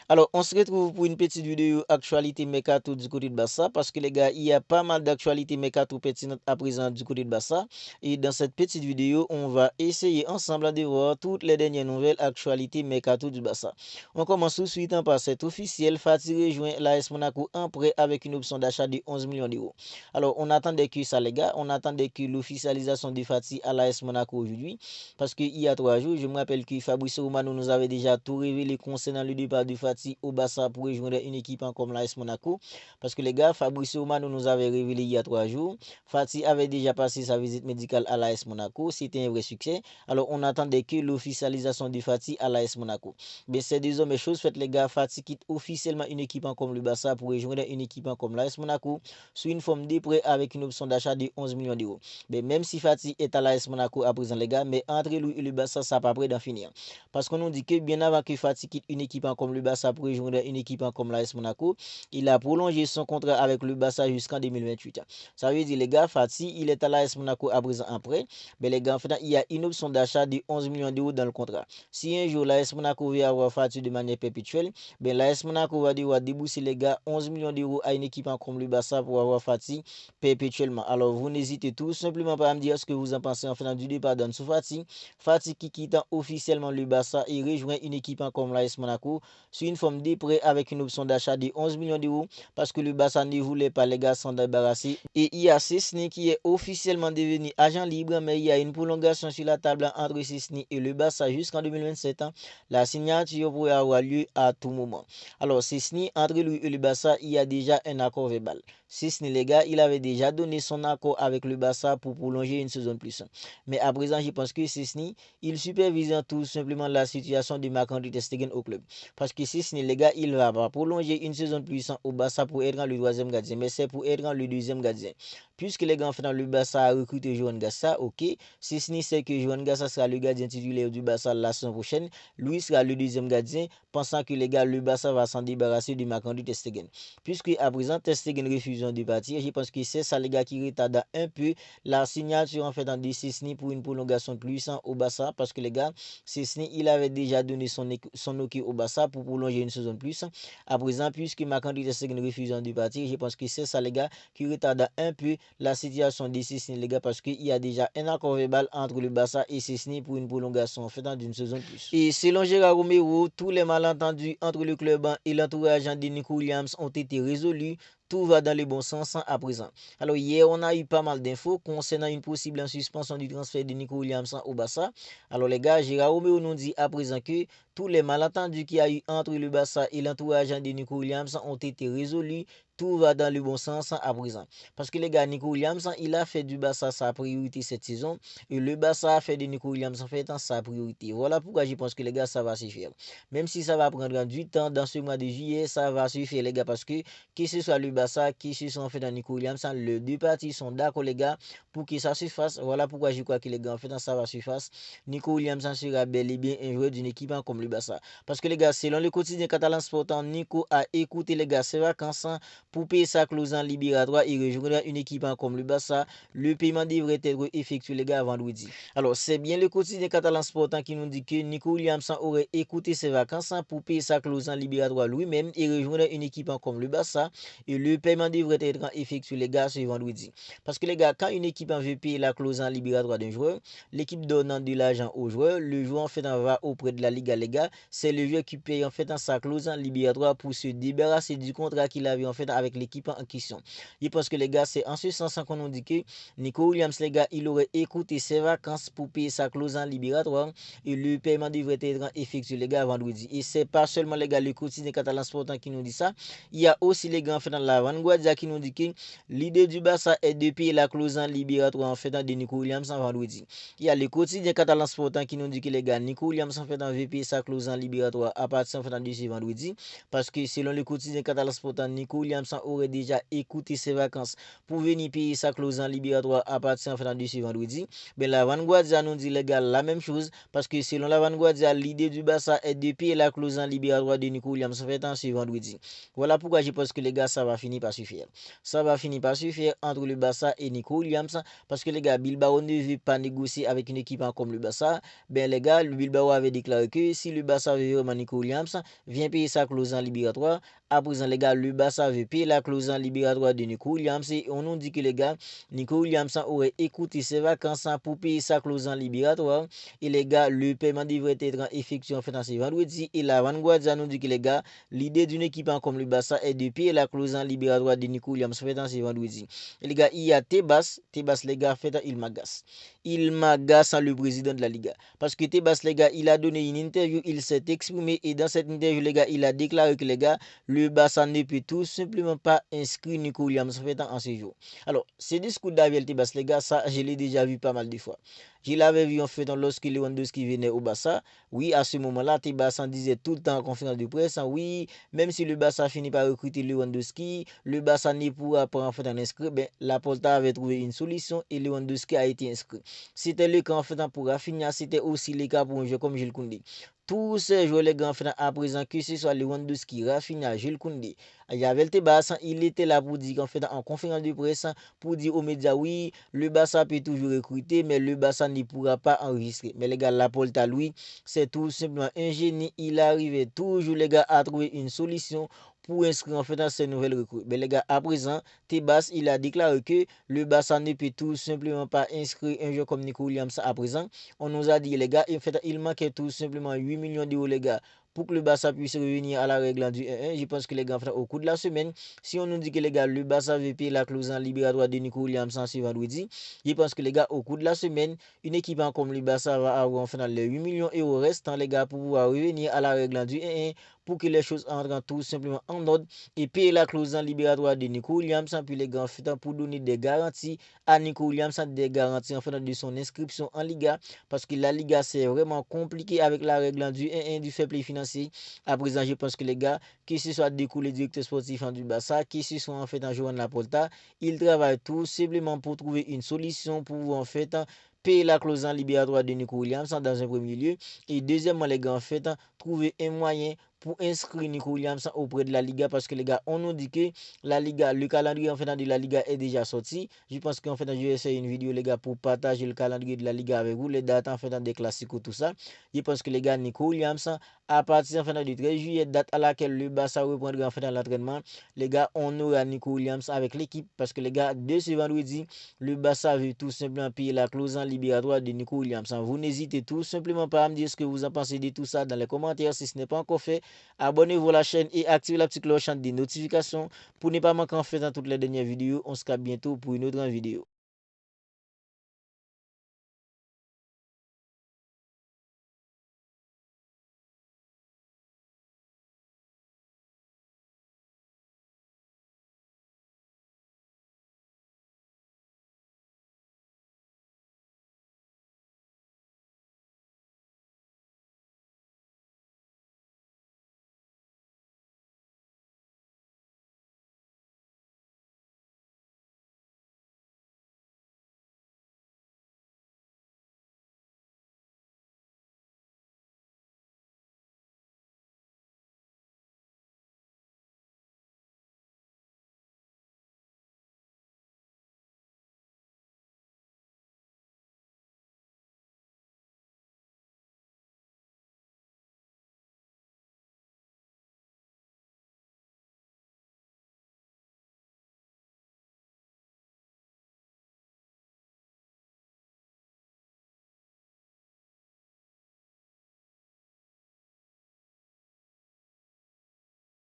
Alors, on se retrouve pour une petite vidéo actualité Mercato du côté de Barça parce que les gars, il y a pas mal d'actualités Mercato pertinentes à présent du côté de Barça. Et dans cette petite vidéo, on va essayer ensemble de voir toutes les dernières nouvelles actualités Mercato du Barça. On commence tout de suite par cet officiel. Fatih rejoint l'AS Monaco en prêt avec une option d'achat de 11 millions d'euros. Alors, on attendait que ça, les gars. On attendait que l'officialisation de Fatih à l'AS Monaco aujourd'hui. Parce qu'il y a 3 jours, je me rappelle que Fabrice Romano nous avait déjà tout révélé concernant le départ de Fatih au Barça pour rejoindre une équipe comme l'AS Monaco. Parce que les gars, Fabrice Romano nous avait révélé il y a 3 jours. Fatih avait déjà passé sa visite médicale à l'AS Monaco. C'était un vrai succès. Alors on attendait que l'officialisation de Fatih à l'AS Monaco. Mais c'est désormais chose faite, les gars. Fatih quitte officiellement une équipe comme le Barça pour rejoindre une équipe comme l'AS Monaco sous une forme de prêt avec une option d'achat de 11 millions d'euros. Mais même si Fatih est à l'AS Monaco à présent, les gars, mais entre lui et le Barça, ça pas près d'en finir. Parce qu'on nous dit que bien avant que Fatih quitte une équipe comme le Barça pour rejoindre une équipe comme l'AS Monaco, il a prolongé son contrat avec le Barça jusqu'en 2028. Ça veut dire, les gars, Fatih, il est à l'AS Monaco à présent en prêt. Mais les gars, en fait, il y a une option d'achat de 11 millions d'euros dans le contrat. Si un jour l'AS Monaco veut avoir Fatih de manière perpétuelle, ben l'AS Monaco va devoir débourser, les gars, 11 millions d'euros à une équipe comme le Barça pour avoir Fatih perpétuellement. Alors, vous n'hésitez tout simplement pas à me dire ce que vous en pensez en faisant du départ d'Ansu Fati. Fati qui quitte officiellement le Barça et rejoint une équipe comme l'AS Monaco sur une forme de prêt avec une option d'achat de 11 millions d'euros parce que le Barça ne voulait pas, les gars, s'en débarrasser. Et il y a Szczęsny qui est officiellement devenu agent libre, mais il y a une prolongation sur la table entre Szczęsny et le Barça jusqu'en 2027. La signature pourrait avoir lieu à tout moment. Alors, Szczęsny, entre lui et le Barça, il y a déjà un accord verbal. Szczęsny, les gars, il avait déjà donné son accord avec le Barça pour prolonger une saison de plus. Mais à présent, je pense que Szczęsny, il supervise tout simplement la situation de Marc-André ter Stegen au club. Parce que Szczęsny, les gars, il va pas prolonger une saison de plus au Barça pour être le troisième gardien, mais c'est pour être le deuxième gardien. Puisque les gars, en fait, le Barça a recruté Joan Gassa, ok. Szczęsny sait que Joan Gassa sera le gardien titulaire du Barça la saison prochaine. Lui sera le deuxième gardien, pensant que les gars, le Barça va s'en débarrasser de Marc-André ter Stegen. Puisque à présent, ter Stegen refuse de partir, je pense que c'est ça, les gars, qui retarde un peu la signature en fait de Szczęsny pour une prolongation de plus au Barça. Parce que les gars, Szczęsny, il avait déjà donné son OK au Barça pour prolonger une saison de plus. À présent, puisque Marc-André ter Stegen refuse de partir, je pense que c'est ça, les gars, qui retarde un peu la situation de Szczęsny, les gars, parce qu'il y a déjà un accord verbal entre le Barça et Szczęsny pour une prolongation en fait d'une saison de plus. Et selon Gérard Romero, tous les malentendus entre le club et l'entourage de Nico Williams ont été résolus. Tout va dans le bon sens à présent. Alors hier, on a eu pas mal d'infos concernant une possible suspension du transfert de Nico Williams au Barça. Alors les gars, Gérard Romero nous dit à présent que tous les malentendus qu'il y a eu entre le Barça et l'entourage de Nico Williams ont été résolus. Tout va dans le bon sens à présent. Parce que les gars, Nico Williams, il a fait du Barça sa priorité cette saison. Et le Barça a fait de Nico Williams en fait sa priorité. Voilà pourquoi je pense que les gars, ça va se faire. Même si ça va prendre du temps dans ce mois de juillet, ça va se faire les gars. Parce que ce soit le Barça, que ce soit en fait dans Nico Williams, les deux parties sont d'accord les gars pour que ça se fasse. Voilà pourquoi je crois que les gars, en fait, ça va se faire. Nico Williams sera bel et bien un joueur d'une équipe comme le Barça. Parce que les gars, selon le quotidien catalan sportant, Nico a écouté les gars ses vacances pour payer sa clause en libératoire et rejoindre une équipe comme le Barça. Le paiement devrait être effectué les gars vendredi. Alors c'est bien le quotidien catalan sportant qui nous dit que Nico Williams aurait écouté ses vacances pour payer sa clause en libératoire lui-même et rejoindre une équipe comme le Barça. Et le paiement devrait être effectué les gars ce vendredi. Parce que les gars, quand une équipe veut payer la clause en libératoire d'un joueur, l'équipe donnant de l'argent au joueur, le joueur en fait va auprès de la Liga les gars, c'est le joueur qui paye en fait sa clause en libératoire pour se débarrasser du contrat qu'il avait en fait avec l'équipe en question. Je pense que les gars, c'est en ce sens qu'on nous dit que Nico Williams les gars, il aurait écouté ses vacances pour payer sa clause en libératoire et le paiement devrait être effectué les gars vendredi. Et c'est pas seulement les gars le quotidien catalan sportant qui nous dit ça, il y a aussi les gars en fait dans la Vanguardia qui nous dit que l'idée du Barça est de payer la clause en libératoire en fait de Nico Williams en vendredi. Il y a le quotidien catalan sportant qui nous dit que les gars, Nico Williams en fait veut payer sa clause en libératoire à partir en fait de ce vendredi parce que selon le quotidien catalan sportant, Nico Williams Williams aurait déjà écouté ses vacances pour venir payer sa clause en libératoire à partir en fin de ce vendredi. Mais la Vanguardia nous dit les gars la même chose parce que selon la Vanguardia, l'idée du Barça est de payer la clause en libératoire de Nico Williams en fait ce vendredi. Voilà pourquoi je pense que les gars, ça va finir par suffire. Ça va finir par suffire entre le Barça et Nico Williams parce que les gars, Bilbao ne veut pas négocier avec une équipe comme le Barça. Ben les gars, le Bilbao avait déclaré que si le Barça veut vraiment Nico Williams, vient payer sa clause en libératoire. À présent, les gars, le Barça veut payer la clause en libératoire de Nico Williams et on nous dit que les gars, Nico Williams aurait écouté ses vacances pour payer sa clause en libératoire. Et les gars, le paiement devrait être effectué en fait en ce vendredi. Et la Vanguardia nous dit que les gars, l'idée d'une équipe comme le Barça est de payer la clause en libératoire de Nico Williams fait en ce vendredi. Et les gars, il y a Tebas les gars, fait il m'agace. Il m'agace le président de la Liga. Parce que Tebas les gars, il a donné une interview, il s'est exprimé et dans cette interview les gars, il a déclaré que les gars, le Barça ne peut tout simplement pas inscrire Nico Williams fait en ce jour. Alors, ce discours d'Aviel Tebas les gars, ça je l'ai déjà vu pas mal de fois. Je l'avais vu en fait lorsque Lewandowski venait au Barça. Oui, à ce moment-là, Tebas disait tout le temps en conférence de presse, oui, même si le Barça finit par recruter Lewandowski, le Barça ne pourra pas en fait en inscrire. Ben, Laporta avait trouvé une solution et Lewandowski a été inscrit. C'était le cas en fait pour Rafinha, c'était aussi le cas pour un jeu comme Jules Koundé. Tous ces joueurs les grands à présent, que ce soit Lewandowski, Rafinha, Jules Koundé, il y avait le Barça, il était là pour dire en conférence de presse, pour dire aux médias, oui, le Barça peut toujours recruter, mais le Barça ne pourra pas enregistrer. Mais les gars, Laporta, lui, c'est tout simplement un génie. Il arrivait toujours, les gars, à trouver une solution pour inscrire en fait dans ces nouvelles recrues. Mais les gars, à présent, Tebas, il a déclaré que le Barça ne peut tout simplement pas inscrire un joueur comme Nico Williams à présent. On nous a dit, les gars, en fait, il manquait tout simplement 8 millions d'euros, les gars, pour que le Barça puisse revenir à la règle du 1-1. Je pense que les gars, au cours de la semaine, si on nous dit que les gars, le Barça veut payer la clause en libératoire de Nico Williams ce vendredi, je pense que les gars, au cours de la semaine, une équipe comme le Barça va avoir en fait les 8 millions d'euros restants, les gars, pour pouvoir revenir à la règle du 1-1 pour que les choses entrent tout simplement en ordre et payer la clause en libératoire de Nico Williams, puis les gars, en fait, pour donner des garanties à Nico Williams, des garanties en fait de son inscription en Liga, parce que la Liga c'est vraiment compliqué avec la règle du 1-1 du fair play financier. À présent, je pense que les gars, que ce soit découlé directeur sportif du Barça, que ce soit en fait en Joan Laporta, ils travaillent tout simplement pour trouver une solution pour en fait payer la clause en libératoire de Nico Williams dans un premier lieu. Et deuxièmement, les gars, en fait, trouver un moyen pour inscrire Nico Williams auprès de la Liga parce que les gars, on nous dit que la Liga, le calendrier en fait de la Liga est déjà sorti. Je pense qu'en fait, je vais essayer une vidéo les gars pour partager le calendrier de la Liga avec vous, les dates en fait des classiques tout ça. Je pense que les gars, Nico Williams, à partir en fait du 13 juillet, date à laquelle le Barça reprendra en fait l'entraînement, les gars, on aura Nico Williams avec l'équipe parce que les gars, de ce vendredi, le Barça veut tout simplement payer la clause en libératoire de Nico Williams. Vous n'hésitez tout simplement pas à me dire ce que vous en pensez de tout ça dans les commentaires si ce n'est pas encore fait. Abonnez-vous à la chaîne et activez la petite cloche des notifications pour ne pas manquer en fait dans toutes les dernières vidéos. On se capte bientôt pour une autre vidéo.